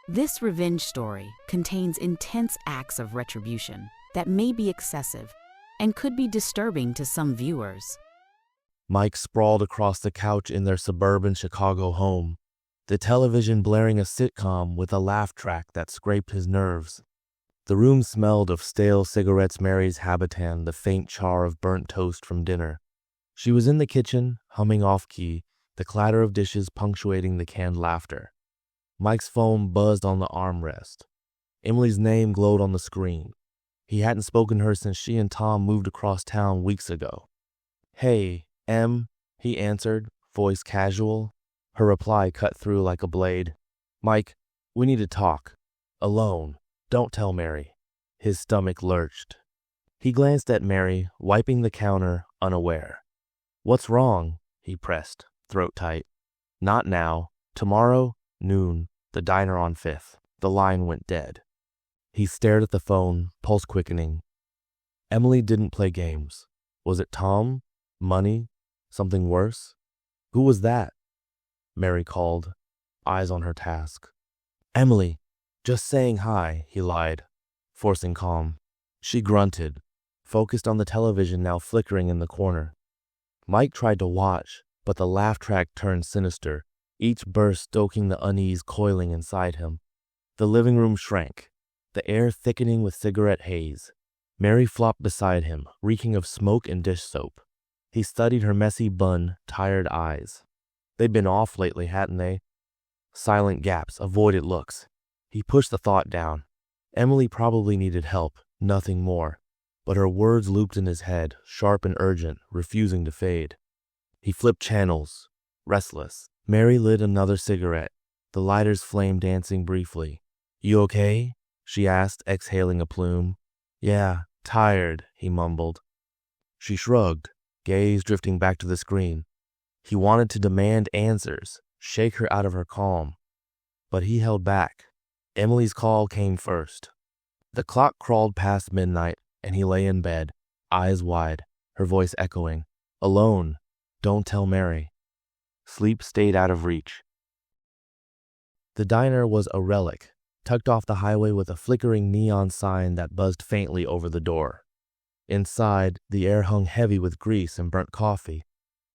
This revenge story contains intense acts of retribution that may be excessive and could be disturbing to some viewers. Mike sprawled across the couch in their suburban Chicago home, the television blaring a sitcom with a laugh track that scraped his nerves. The room smelled of stale cigarettes, Mary's Habitan, the faint char of burnt toast from dinner. She was in the kitchen, humming off-key, the clatter of dishes punctuating the canned laughter. Mike's phone buzzed on the armrest. Emily's name glowed on the screen. He hadn't spoken to her since she and Tom moved across town weeks ago. "Hey, Em," he answered, voice casual. Her reply cut through like a blade. "Mike, we need to talk. Alone. Don't tell Mary." His stomach lurched. He glanced at Mary, wiping the counter, unaware. "What's wrong?" he pressed, throat tight. "Not now. Tomorrow, noon, the diner on 5th. The line went dead." He stared at the phone, pulse quickening. Emily didn't play games. Was it Tom? Money? Something worse? Who was that? Mary called, eyes on her task. "Emily, just saying hi," he lied, forcing calm. She grunted, focused on the television now flickering in the corner. Mike tried to watch, but the laugh track turned sinister, each burst stoking the unease coiling inside him. The living room shrank, the air thickening with cigarette haze. Mary flopped beside him, reeking of smoke and dish soap. He studied her messy bun, tired eyes. They'd been off lately, hadn't they? Silent gaps, avoided looks. He pushed the thought down. Emily probably needed help, nothing more. But her words looped in his head, sharp and urgent, refusing to fade. He flipped channels, restless. Mary lit another cigarette, the lighter's flame dancing briefly. "You okay?" she asked, exhaling a plume. "Yeah, tired," he mumbled. She shrugged, gaze drifting back to the screen. He wanted to demand answers, shake her out of her calm. But he held back. Emily's call came first. The clock crawled past midnight, and he lay in bed, eyes wide, her voice echoing. "Alone. Don't tell Mary." Sleep stayed out of reach. The diner was a relic, tucked off the highway with a flickering neon sign that buzzed faintly over the door. Inside, the air hung heavy with grease and burnt coffee,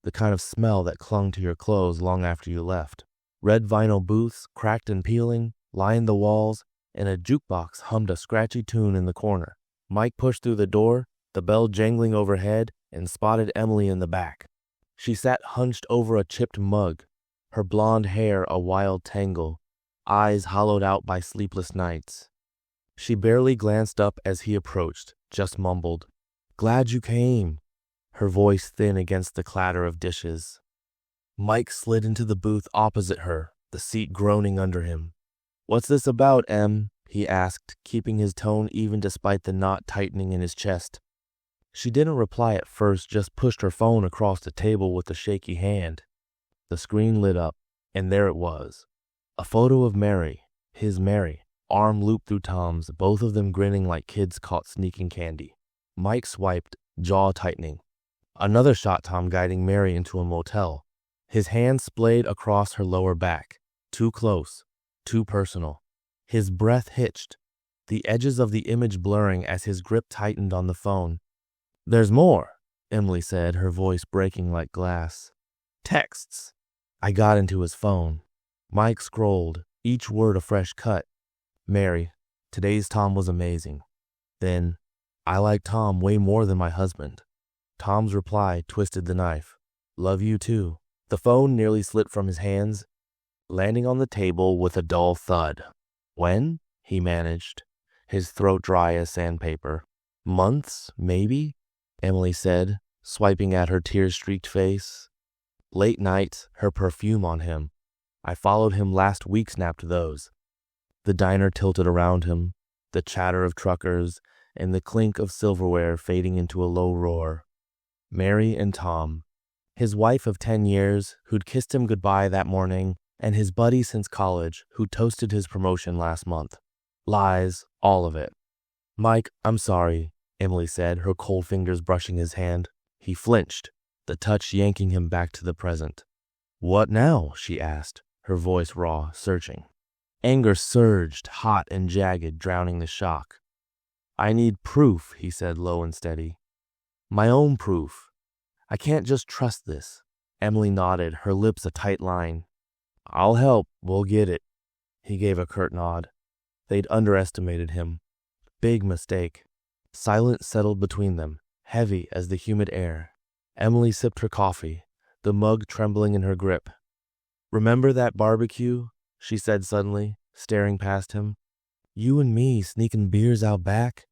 the kind of smell that clung to your clothes long after you left. Red vinyl booths, cracked and peeling, lined the walls, and a jukebox hummed a scratchy tune in the corner. Mike pushed through the door, the bell jangling overhead, and spotted Emily in the back. She sat hunched over a chipped mug, her blonde hair a wild tangle, eyes hollowed out by sleepless nights. She barely glanced up as he approached, just mumbled, "Glad you came," her voice thin against the clatter of dishes. Mike slid into the booth opposite her, the seat groaning under him. "What's this about, Em?" he asked, keeping his tone even despite the knot tightening in his chest. She didn't reply at first, just pushed her phone across the table with a shaky hand. The screen lit up, and there it was. A photo of Mary, his Mary, arm looped through Tom's, both of them grinning like kids caught sneaking candy. Mike swiped, jaw tightening. Another shot Tom guiding Mary into a motel. His hand splayed across her lower back. Too close, too personal. His breath hitched, the edges of the image blurring as his grip tightened on the phone. "There's more," Emily said, her voice breaking like glass. "Texts." I got into his phone. Mike scrolled, each word a fresh cut. "Mary, today's Tom was amazing." Then, "I like Tom way more than my husband." Tom's reply twisted the knife. "Love you too." The phone nearly slipped from his hands, landing on the table with a dull thud. "When?" he managed, his throat dry as sandpaper. "Months, maybe?" Emily said, swiping at her tear-streaked face. "Late night, her perfume on him. I followed him last week," snapped those. The diner tilted around him, the chatter of truckers and the clink of silverware fading into a low roar. Mary and Tom, his wife of 10 years who'd kissed him goodbye that morning, and his buddy since college who toasted his promotion last month. Lies, all of it. "Mike, I'm sorry," Emily said, her cold fingers brushing his hand. He flinched, the touch yanking him back to the present. "What now?" she asked, her voice raw, searching. Anger surged, hot and jagged, drowning the shock. "I need proof," he said low and steady. "My own proof. I can't just trust this." Emily nodded, her lips a tight line. "I'll help. We'll get it." He gave a curt nod. They'd underestimated him. Big mistake. Silence settled between them, heavy as the humid air. Emily sipped her coffee, the mug trembling in her grip. "Remember that barbecue?" she said suddenly, staring past him. "You and me sneaking beers out back?"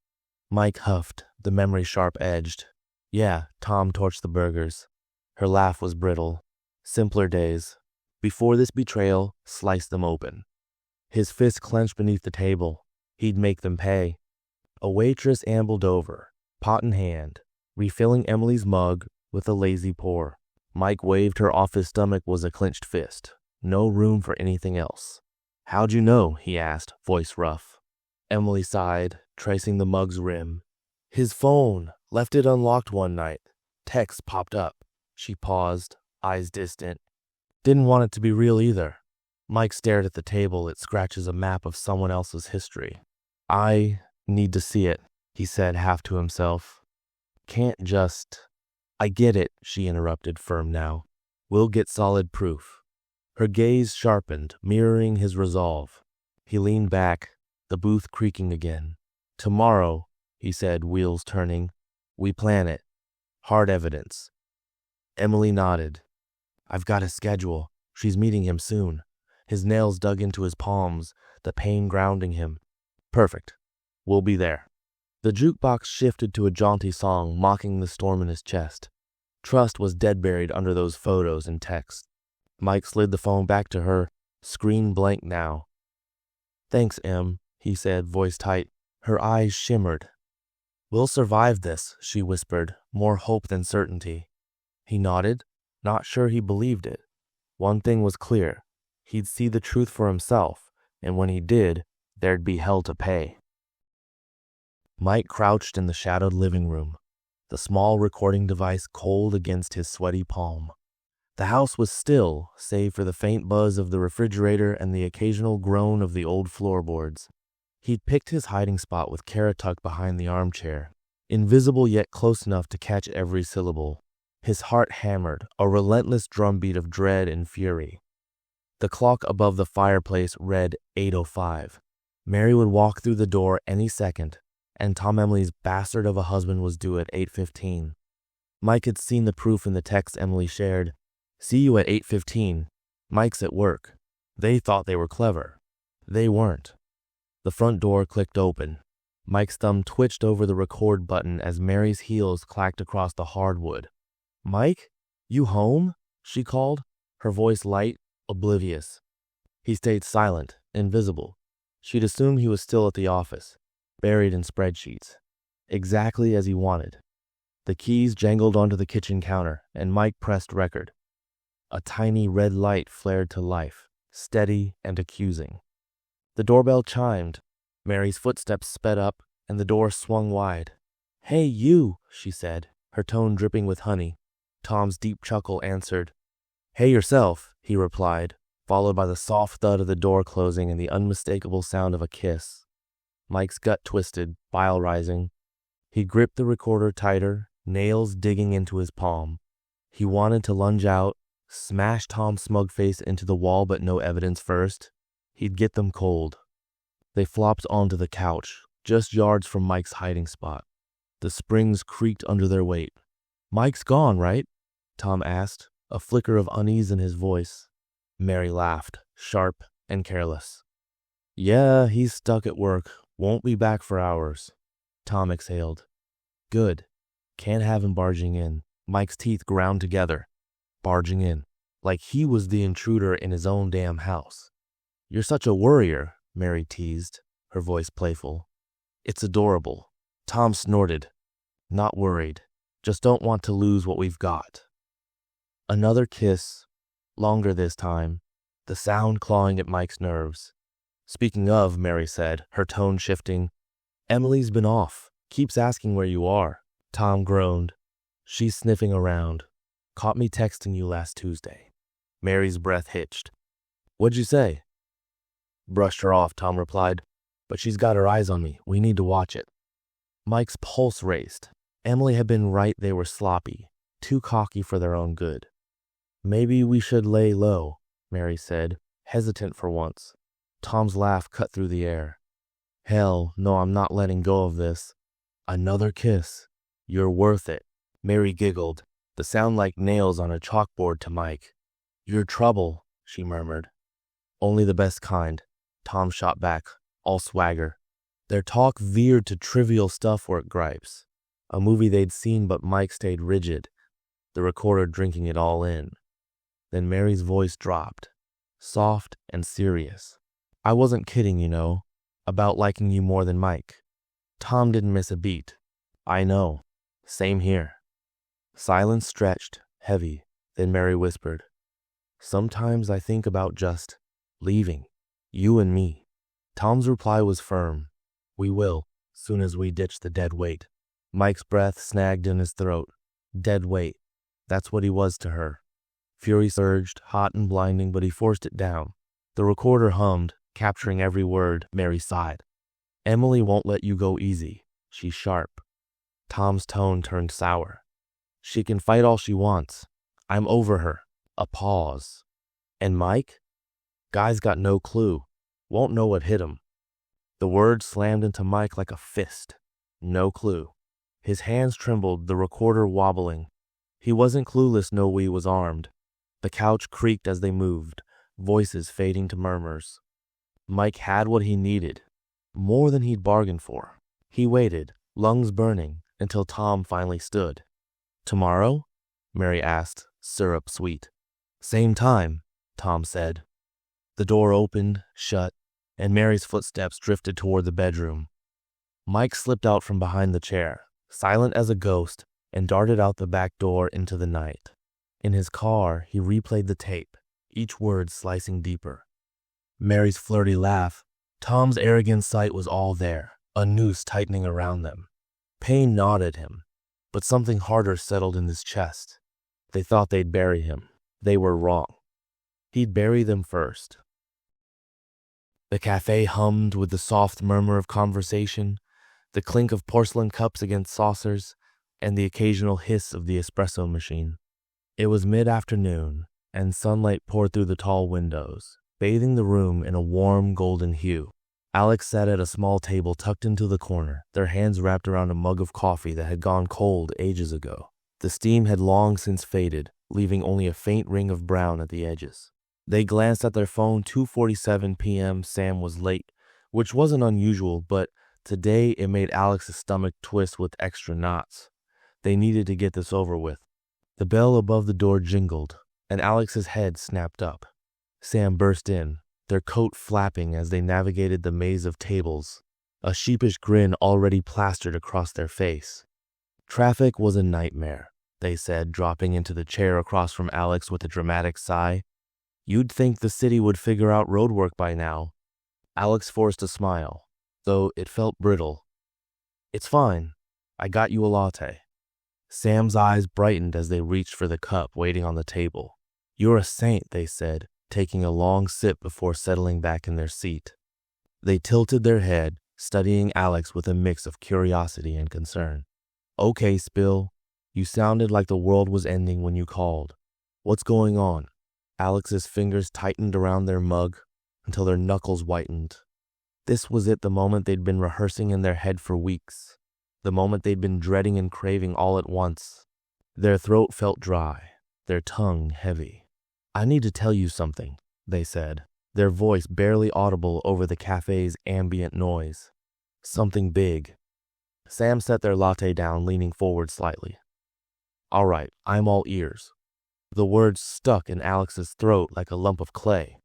Mike huffed, the memory sharp-edged. "Yeah," Tom torched the burgers. Her laugh was brittle. Simpler days. Before this betrayal, sliced them open. His fist clenched beneath the table. He'd make them pay. A waitress ambled over, pot in hand, refilling Emily's mug with a lazy pour. Mike waved her off his stomach was a clenched fist. No room for anything else. "How'd you know?" he asked, voice rough. Emily sighed, tracing the mug's rim. "His phone. Left it unlocked one night. Text popped up." She paused, eyes distant. "Didn't want it to be real either." Mike stared at the table. It scratches a map of someone else's history. "I need to see it," he said half to himself. "Can't just—" "I get it," she interrupted, firm now. "We'll get solid proof." Her gaze sharpened, mirroring his resolve. He leaned back, the booth creaking again. "Tomorrow," he said, wheels turning. "We plan it. Hard evidence." Emily nodded. "I've got a schedule. She's meeting him soon." His nails dug into his palms, the pain grounding him. "Perfect. We'll be there." The jukebox shifted to a jaunty song, mocking the storm in his chest. Trust was dead buried under those photos and texts. Mike slid the phone back to her, screen blank now. "Thanks, Em," he said, voice tight. Her eyes shimmered. "We'll survive this," she whispered, more hope than certainty. He nodded, not sure he believed it. One thing was clear. He'd see the truth for himself, and when he did, there'd be hell to pay. Mike crouched in the shadowed living room, the small recording device cold against his sweaty palm. The house was still, save for the faint buzz of the refrigerator and the occasional groan of the old floorboards. He'd picked his hiding spot with Kara tucked behind the armchair, invisible yet close enough to catch every syllable. His heart hammered, a relentless drumbeat of dread and fury. The clock above the fireplace read 8:05. Mary would walk through the door any second, and Tom Emily's bastard of a husband was due at 8:15. Mike had seen the proof in the text Emily shared. "See you at 8:15. Mike's at work." They thought they were clever. They weren't. The front door clicked open. Mike's thumb twitched over the record button as Mary's heels clacked across the hardwood. "Mike? You home?" she called, her voice light, oblivious. He stayed silent, invisible. She'd assumed he was still at the office, buried in spreadsheets. Exactly as he wanted. The keys jangled onto the kitchen counter, and Mike pressed record. A tiny red light flared to life, steady and accusing. The doorbell chimed. Mary's footsteps sped up, and the door swung wide. "Hey, you," she said, her tone dripping with honey. Tom's deep chuckle answered. "Hey yourself," he replied, followed by the soft thud of the door closing and the unmistakable sound of a kiss. Mike's gut twisted, bile rising. He gripped the recorder tighter, nails digging into his palm. He wanted to lunge out, smash Tom's smug face into the wall, but no evidence first. He'd get them cold. They flopped onto the couch, just yards from Mike's hiding spot. The springs creaked under their weight. "Mike's gone, right?" Tom asked, a flicker of unease in his voice. Mary laughed, sharp and careless. "Yeah, he's stuck at work. Won't be back for hours." Tom exhaled. "Good. Can't have him barging in." Mike's teeth ground together. Barging in. Like he was the intruder in his own damn house. "You're such a worrier," Mary teased, her voice playful. "It's adorable." Tom snorted. "Not worried. Just don't want to lose what we've got." Another kiss, longer this time, the sound clawing at Mike's nerves. "Speaking of," Mary said, her tone shifting, "Emily's been off. Keeps asking where you are." Tom groaned. "She's sniffing around. Caught me texting you last Tuesday." Mary's breath hitched. "What'd you say?" Brushed her off, Tom replied. But she's got her eyes on me. We need to watch it. Mike's pulse raced. Emily had been right, they were sloppy, too cocky for their own good. Maybe we should lay low, Mary said, hesitant for once. Tom's laugh cut through the air. Hell, no, I'm not letting go of this. Another kiss. You're worth it. Mary giggled, the sound like nails on a chalkboard to Mike. You're trouble, she murmured. Only the best kind, Tom shot back, all swagger. Their talk veered to trivial stuff-work gripes. A movie they'd seen, but Mike stayed rigid, the recorder drinking it all in. Then Mary's voice dropped, soft and serious. I wasn't kidding, you know, about liking you more than Mike. Tom didn't miss a beat. I know. Same here. Silence stretched, heavy. Then Mary whispered, Sometimes I think about just leaving, you and me. Tom's reply was firm. We will, soon as we ditch the dead weight. Mike's breath snagged in his throat. Dead weight. That's what he was to her. Fury surged, hot and blinding, but he forced it down. The recorder hummed, capturing every word. Mary sighed. Emily won't let you go easy. She's sharp. Tom's tone turned sour. She can fight all she wants. I'm over her. A pause. And Mike? Guy's got no clue. Won't know what hit him. The word slammed into Mike like a fist. No clue. His hands trembled, the recorder wobbling. He wasn't clueless Noe was armed. The couch creaked as they moved, voices fading to murmurs. Mike had what he needed, more than he'd bargained for. He waited, lungs burning, until Tom finally stood. Tomorrow? Mary asked, syrup sweet. Same time, Tom said. The door opened, shut, and Mary's footsteps drifted toward the bedroom. Mike slipped out from behind the chair, silent as a ghost, and darted out the back door into the night. In his car, he replayed the tape, each word slicing deeper. Mary's flirty laugh, Tom's arrogant sight was all there, a noose tightening around them. Pain gnawed at him, but something harder settled in his chest. They thought they'd bury him. They were wrong. He'd bury them first. The cafe hummed with the soft murmur of conversation, the clink of porcelain cups against saucers, and the occasional hiss of the espresso machine. It was mid-afternoon, and sunlight poured through the tall windows, bathing the room in a warm golden hue. Alex sat at a small table tucked into the corner, their hands wrapped around a mug of coffee that had gone cold ages ago. The steam had long since faded, leaving only a faint ring of brown at the edges. They glanced at their phone. 2:47 p.m. Sam was late, which wasn't unusual, but today it made Alex's stomach twist with extra knots. They needed to get this over with. The bell above the door jingled, and Alex's head snapped up. Sam burst in, their coat flapping as they navigated the maze of tables, a sheepish grin already plastered across their face. Traffic was a nightmare, they said, dropping into the chair across from Alex with a dramatic sigh. You'd think the city would figure out roadwork by now. Alex forced a smile, though it felt brittle. It's fine. I got you a latte. Sam's eyes brightened as they reached for the cup waiting on the table. You're a saint, they said, taking a long sip before settling back in their seat. They tilted their head, studying Alex with a mix of curiosity and concern. Okay, Spill. You sounded like the world was ending when you called. What's going on? Alex's fingers tightened around their mug until their knuckles whitened. This was it, the moment they'd been rehearsing in their head for weeks. The moment they'd been dreading and craving all at once. Their throat felt dry, their tongue heavy. I need to tell you something, they said, their voice barely audible over the cafe's ambient noise. Something big. Sam set their latte down, leaning forward slightly. All right, I'm all ears. The words stuck in Alex's throat like a lump of clay.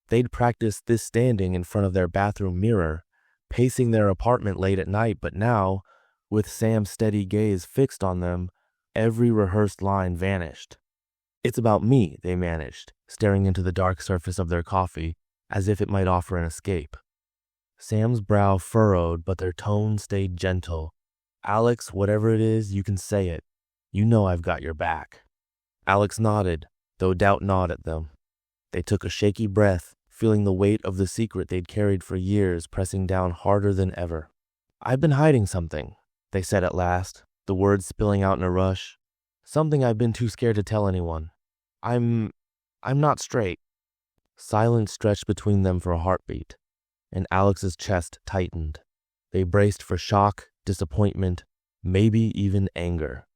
They'd practiced this standing in front of their bathroom mirror, pacing their apartment late at night, but now, with Sam's steady gaze fixed on them, every rehearsed line vanished. It's about me, they managed, staring into the dark surface of their coffee, as if it might offer an escape. Sam's brow furrowed, but their tone stayed gentle. Alex, whatever it is, you can say it. You know I've got your back. Alex nodded, though doubt gnawed at them. They took a shaky breath, feeling the weight of the secret they'd carried for years pressing down harder than ever. "I've been hiding something," they said at last, the words spilling out in a rush. "Something I've been too scared to tell anyone. I'm not straight." Silence stretched between them for a heartbeat, and Alex's chest tightened. They braced for shock, disappointment, maybe even anger.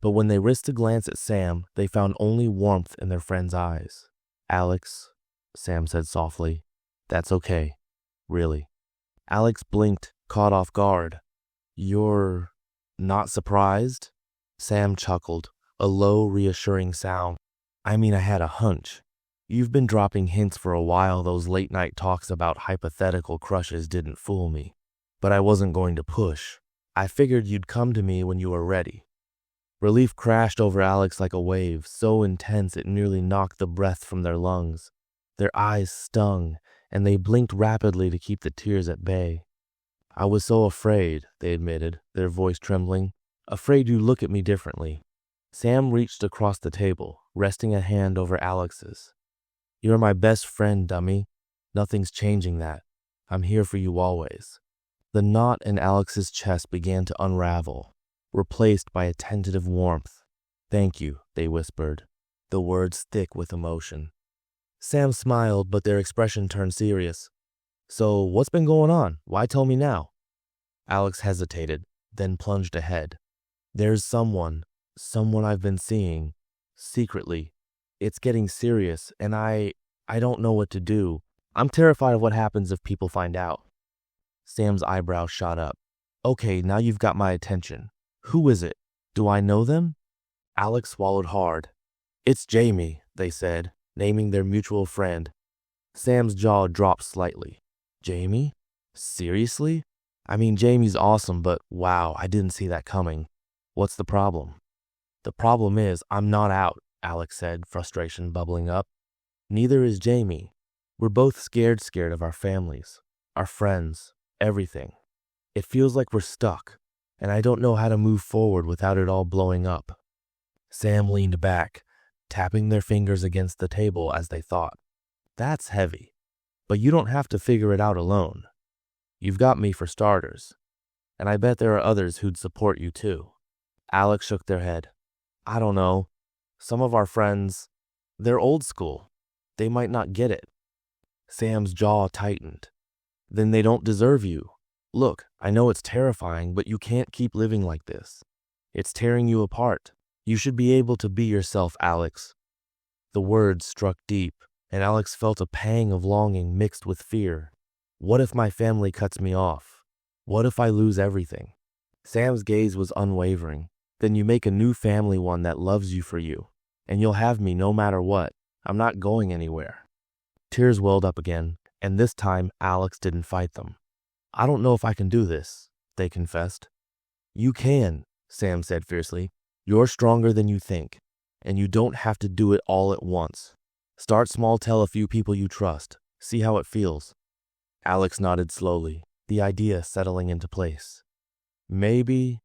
But when they risked a glance at Sam, they found only warmth in their friend's eyes. "Alex," Sam said softly, "that's okay. Really." Alex blinked, caught off guard. "You're not surprised?" Sam chuckled, a low, reassuring sound. "I mean, I had a hunch. You've been dropping hints for a while. Those late-night talks about hypothetical crushes didn't fool me. But I wasn't going to push. I figured you'd come to me when you were ready." Relief crashed over Alex like a wave, so intense it nearly knocked the breath from their lungs. Their eyes stung, and they blinked rapidly to keep the tears at bay. "I was so afraid," they admitted, their voice trembling. "Afraid you'd look at me differently." Sam reached across the table, resting a hand over Alex's. "You're my best friend, dummy. Nothing's changing that. I'm here for you always." The knot in Alex's chest began to unravel, replaced by a tentative warmth. "Thank you," they whispered, the words thick with emotion. Sam smiled, but their expression turned serious. "So what's been going on? Why tell me now?" Alex hesitated, then plunged ahead. "There's someone I've been seeing, secretly. It's getting serious, and I don't know what to do. I'm terrified of what happens if people find out." Sam's eyebrows shot up. "Okay, now you've got my attention. Who is it? Do I know them?" Alex swallowed hard. "It's Jamie," they said, naming their mutual friend. Sam's jaw dropped slightly. "Jamie? Seriously? I mean, Jamie's awesome, but wow, I didn't see that coming. What's the problem?" "The problem is, I'm not out," Alex said, frustration bubbling up. "Neither is Jamie. We're both scared of our families, our friends, everything. It feels like we're stuck, and I don't know how to move forward without it all blowing up." Sam leaned back, tapping their fingers against the table as they thought. "That's heavy, but you don't have to figure it out alone. You've got me for starters, and I bet there are others who'd support you too." Alex shook their head. "I don't know. Some of our friends, they're old school. They might not get it." Sam's jaw tightened. "Then they don't deserve you. Look, I know it's terrifying, but you can't keep living like this. It's tearing you apart. You should be able to be yourself, Alex." The words struck deep, and Alex felt a pang of longing mixed with fear. What if my family cuts me off? What if I lose everything? Sam's gaze was unwavering. "Then you make a new family, one that loves you for you, and you'll have me no matter what. I'm not going anywhere." Tears welled up again, and this time Alex didn't fight them. "I don't know if I can do this," they confessed. "You can," Sam said fiercely. "You're stronger than you think, and you don't have to do it all at once. Start small, tell a few people you trust. See how it feels." Alex nodded slowly, the idea settling into place. Maybe,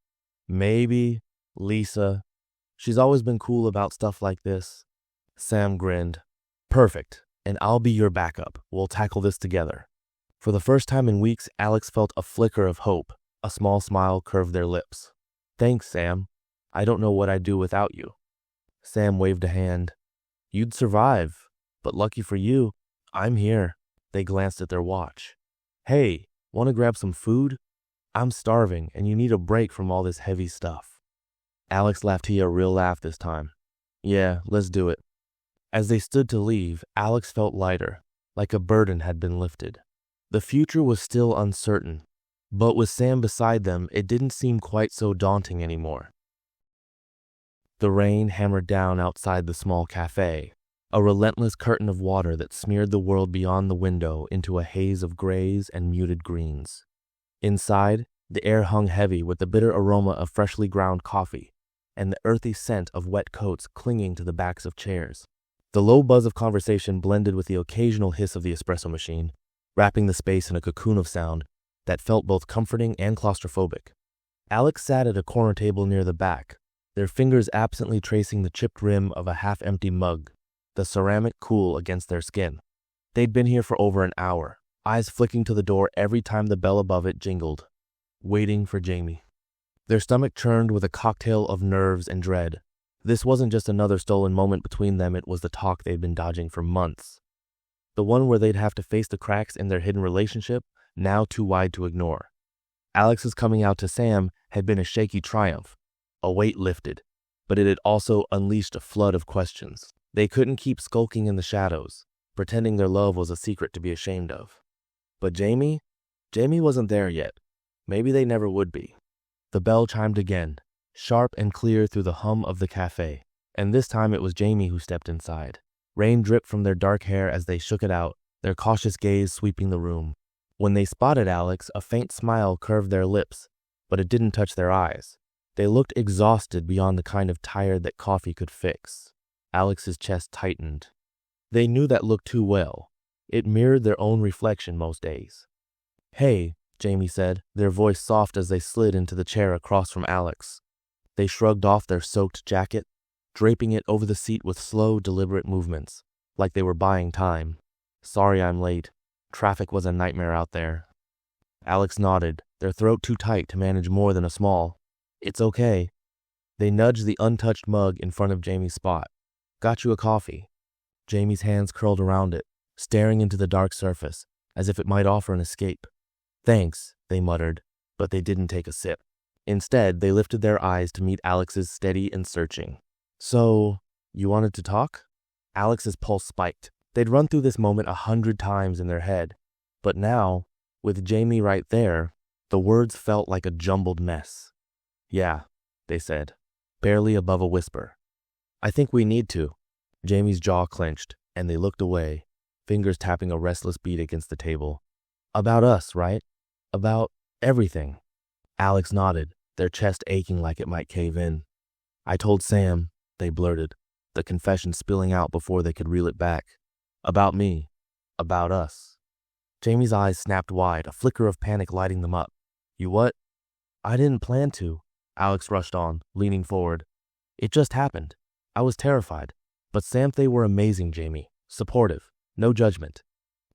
Lisa. She's always been cool about stuff like this." Sam grinned. "Perfect, and I'll be your backup. We'll tackle this together." For the first time in weeks, Alex felt a flicker of hope. A small smile curved their lips. "Thanks, Sam. I don't know what I'd do without you." Sam waved a hand. "You'd survive, but lucky for you, I'm here." They glanced at their watch. "Hey, want to grab some food? I'm starving, and you need a break from all this heavy stuff." Alex laughed, a real laugh this time. "Yeah, let's do it." As they stood to leave, Alex felt lighter, like a burden had been lifted. The future was still uncertain, but with Sam beside them, it didn't seem quite so daunting anymore. The rain hammered down outside the small cafe, a relentless curtain of water that smeared the world beyond the window into a haze of grays and muted greens. Inside, the air hung heavy with the bitter aroma of freshly ground coffee and the earthy scent of wet coats clinging to the backs of chairs. The low buzz of conversation blended with the occasional hiss of the espresso machine, wrapping the space in a cocoon of sound that felt both comforting and claustrophobic. Alex sat at a corner table near the back, their fingers absently tracing the chipped rim of a half-empty mug, the ceramic cool against their skin. They'd been here for over an hour, eyes flicking to the door every time the bell above it jingled, waiting for Jamie. Their stomach churned with a cocktail of nerves and dread. This wasn't just another stolen moment between them, it was the talk they'd been dodging for months. The one where they'd have to face the cracks in their hidden relationship, now too wide to ignore. Alex's coming out to Sam had been a shaky triumph, a weight lifted, but it had also unleashed a flood of questions. They couldn't keep skulking in the shadows, pretending their love was a secret to be ashamed of. But Jamie wasn't there yet. Maybe they never would be. The bell chimed again, sharp and clear through the hum of the cafe, and this time it was Jamie who stepped inside. Rain dripped from their dark hair as they shook it out, their cautious gaze sweeping the room. When they spotted Alex, a faint smile curved their lips, but it didn't touch their eyes. They looked exhausted beyond the kind of tired that coffee could fix. Alex's chest tightened. They knew that look too well. It mirrored their own reflection most days. "Hey," Jamie said, their voice soft as they slid into the chair across from Alex. They shrugged off their soaked jacket, draping it over the seat with slow, deliberate movements, like they were buying time. "Sorry I'm late. Traffic was a nightmare out there." Alex nodded, their throat too tight to manage more than a small, "It's okay." They nudged the untouched mug in front of Jamie's spot. "Got you a coffee." Jamie's hands curled around it, staring into the dark surface, as if it might offer an escape. "Thanks," they muttered, but they didn't take a sip. Instead, they lifted their eyes to meet Alex's steady and searching. "So, you wanted to talk?" Alex's pulse spiked. They'd run through this moment 100 times in their head, but now, with Jamie right there, the words felt like a jumbled mess. "Yeah," they said, barely above a whisper. "I think we need to." Jamie's jaw clenched, and they looked away, fingers tapping a restless beat against the table. "About us, right? About everything." Alex nodded, their chest aching like it might cave in. "I told Sam," they blurted, the confession spilling out before they could reel it back. "About me. About us." Jamie's eyes snapped wide, a flicker of panic lighting them up. "You what?" "I didn't plan to," Alex rushed on, leaning forward. "It just happened. I was terrified. But Sam, they were amazing, Jamie. Supportive. No judgment."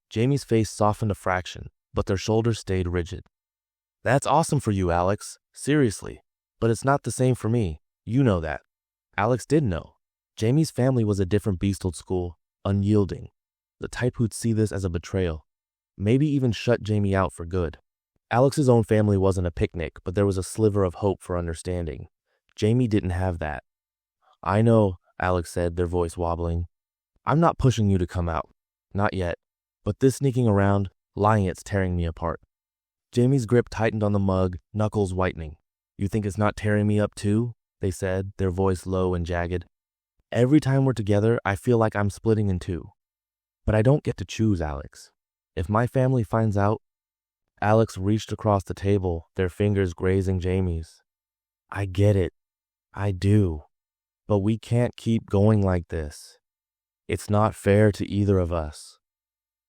Jamie's face softened a fraction, but their shoulders stayed rigid. "That's awesome for you, Alex. Seriously. But it's not the same for me. You know that." Alex did know. Jamie's family was a different beast old school, unyielding. The type who'd see this as a betrayal. Maybe even shut Jamie out for good. Alex's own family wasn't a picnic, but there was a sliver of hope for understanding. Jamie didn't have that. "I know," Alex said, their voice wobbling. "I'm not pushing you to come out. Not yet. But this sneaking around, lying, it's tearing me apart." Jamie's grip tightened on the mug, knuckles whitening. "You think it's not tearing me up too?" they said, their voice low and jagged. "Every time we're together, I feel like I'm splitting in two. But I don't get to choose, Alex. If my family finds out..." Alex reached across the table, their fingers grazing Jamie's. "I get it. I do. But we can't keep going like this. It's not fair to either of us."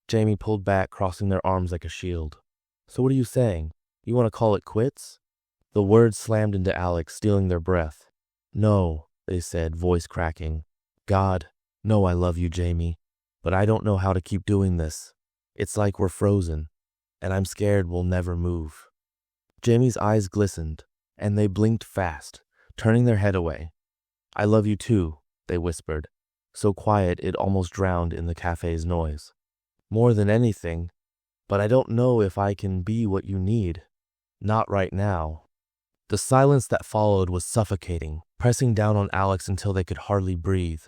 Jamie pulled back, crossing their arms like a shield. "So what are you saying? You want to call it quits?" The words slammed into Alex, stealing their breath. "No," they said, voice cracking. "God, no, I love you, Jamie. But I don't know how to keep doing this. It's like we're frozen, and I'm scared we'll never move." Jamie's eyes glistened, and they blinked fast, turning their head away. "I love you too," they whispered, so quiet it almost drowned in the cafe's noise. "More than anything, but I don't know if I can be what you need. Not right now." The silence that followed was suffocating, pressing down on Alex until they could hardly breathe.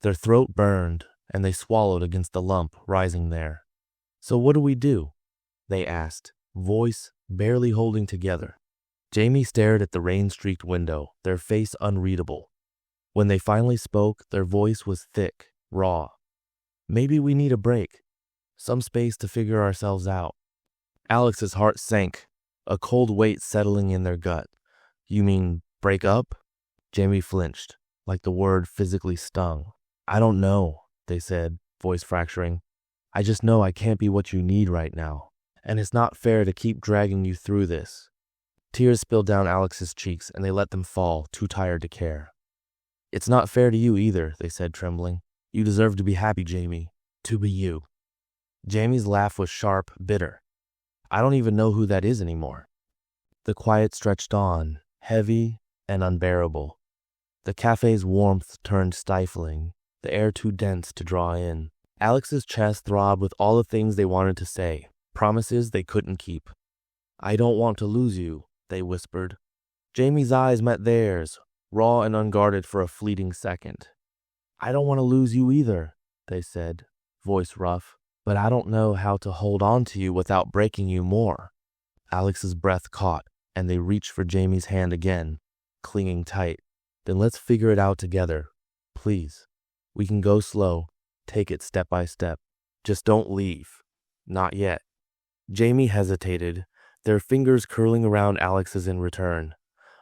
Their throat burned, and they swallowed against the lump rising there. "So what do we do?" they asked, voice barely holding together. Jamie stared at the rain-streaked window, their face unreadable. When they finally spoke, their voice was thick, raw. "Maybe we need a break. Some space to figure ourselves out." Alex's heart sank, a cold weight settling in their gut. "You mean break up?" Jamie flinched, like the word physically stung. "I don't know," they said, voice fracturing. "I just know I can't be what you need right now. And it's not fair to keep dragging you through this." Tears spilled down Alex's cheeks, and they let them fall, too tired to care. "It's not fair to you either," they said, trembling. "You deserve to be happy, Jamie. To be you." Jamie's laugh was sharp, bitter. I don't even know who that is anymore. The quiet stretched on, heavy and unbearable. The cafe's warmth turned stifling, the air too dense to draw in. Alex's chest throbbed with all the things they wanted to say, promises they couldn't keep. I don't want to lose you, they whispered. Jamie's eyes met theirs, raw and unguarded for a fleeting second. I don't want to lose you either, they said, voice rough, but I don't know how to hold on to you without breaking you more. Alex's breath caught, and they reached for Jamie's hand again, clinging tight. Then let's figure it out together, please. We can go slow, take it step by step. Just don't leave. Not yet. Jamie hesitated, their fingers curling around Alex's in return.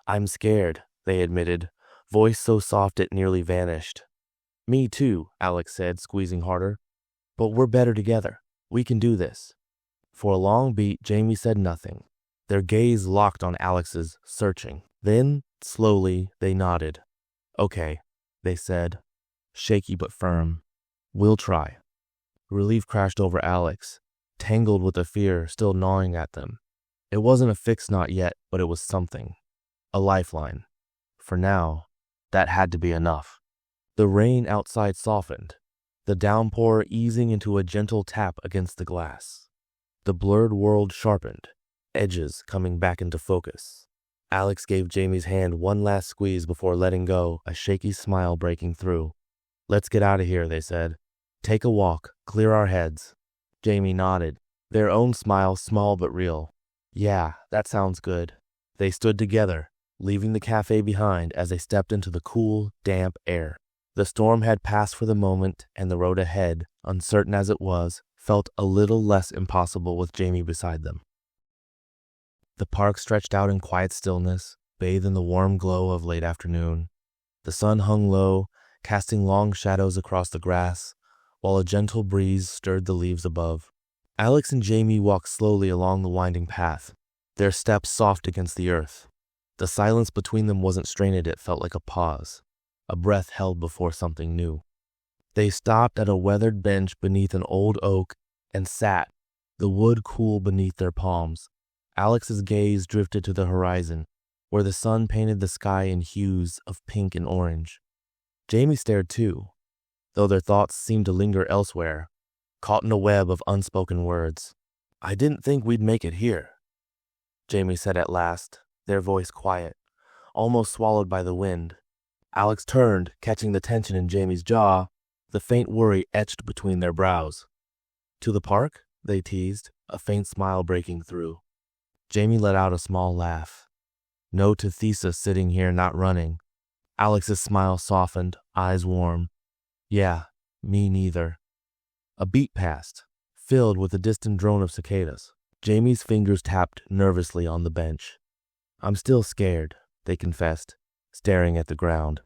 I'm scared, they admitted, voice so soft it nearly vanished. Me too, Alex said, squeezing harder. But we're better together. We can do this. For a long beat, Jamie said nothing. Their gaze locked on Alex's, searching. Then, slowly, they nodded. Okay, they said, shaky but firm. We'll try. Relief crashed over Alex, tangled with the fear still gnawing at them. It wasn't a fix knot yet, but it was something. A lifeline. For now, that had to be enough. The rain outside softened, the downpour easing into a gentle tap against the glass. The blurred world sharpened, edges coming back into focus. Alex gave Jamie's hand one last squeeze before letting go, a shaky smile breaking through. Let's get out of here, they said. Take a walk, clear our heads. Jamie nodded, their own smile small but real. Yeah, that sounds good. They stood together, leaving the cafe behind as they stepped into the cool, damp air. The storm had passed for the moment, and the road ahead, uncertain as it was, felt a little less impossible with Jamie beside them. The park stretched out in quiet stillness, bathed in the warm glow of late afternoon. The sun hung low, casting long shadows across the grass, while a gentle breeze stirred the leaves above. Alex and Jamie walked slowly along the winding path, their steps soft against the earth. The silence between them wasn't strained, it felt like a pause, a breath held before something new. They stopped at a weathered bench beneath an old oak and sat, the wood cool beneath their palms. Alex's gaze drifted to the horizon, where the sun painted the sky in hues of pink and orange. Jamie stared too, though their thoughts seemed to linger elsewhere, caught in a web of unspoken words. I didn't think we'd make it here, Jamie said at last, their voice quiet, almost swallowed by the wind. Alex turned, catching the tension in Jamie's jaw, the faint worry etched between their brows. To the park? They teased, a faint smile breaking through. Jamie let out a small laugh. No to thesis sitting here not running. Alex's smile softened, eyes warm. Yeah, me neither. A beat passed, filled with the distant drone of cicadas. Jamie's fingers tapped nervously on the bench. I'm still scared, they confessed, staring at the ground.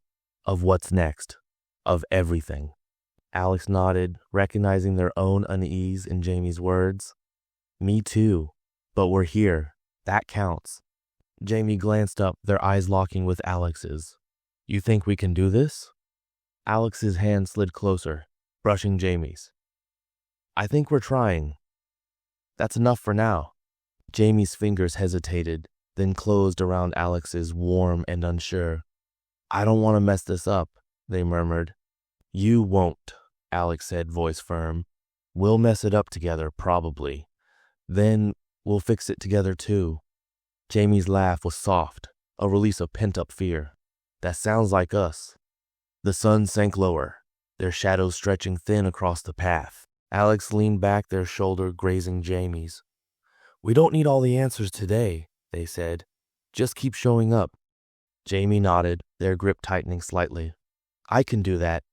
Of what's next. Of everything. Alex nodded, recognizing their own unease in Jamie's words. Me too. But we're here. That counts. Jamie glanced up, their eyes locking with Alex's. You think we can do this? Alex's hand slid closer, brushing Jamie's. I think we're trying. That's enough for now. Jamie's fingers hesitated, then closed around Alex's, warm and unsure. I don't want to mess this up, they murmured. You won't, Alex said, voice firm. We'll mess it up together, probably. Then we'll fix it together too. Jamie's laugh was soft, a release of pent-up fear. That sounds like us. The sun sank lower, their shadows stretching thin across the path. Alex leaned back, their shoulder grazing Jamie's. We don't need all the answers today, they said. Just keep showing up. Jamie nodded, their grip tightening slightly. I can do that.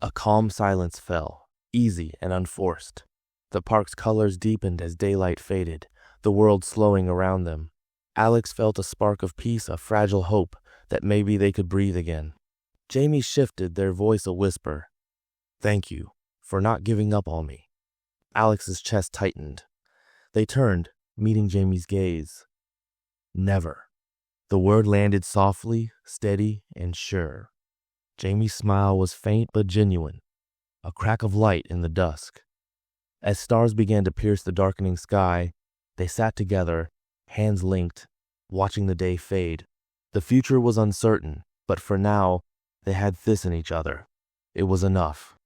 A calm silence fell, easy and unforced. The park's colors deepened as daylight faded, the world slowing around them. Alex felt a spark of peace, a fragile hope that maybe they could breathe again. Jamie shifted, their voice a whisper. Thank you for not giving up on me. Alex's chest tightened. They turned, meeting Jamie's gaze. Never. The word landed softly, steady, and sure. Jamie's smile was faint but genuine, a crack of light in the dusk. As stars began to pierce the darkening sky, they sat together, hands linked, watching the day fade. The future was uncertain, but for now, they had this in each other. It was enough.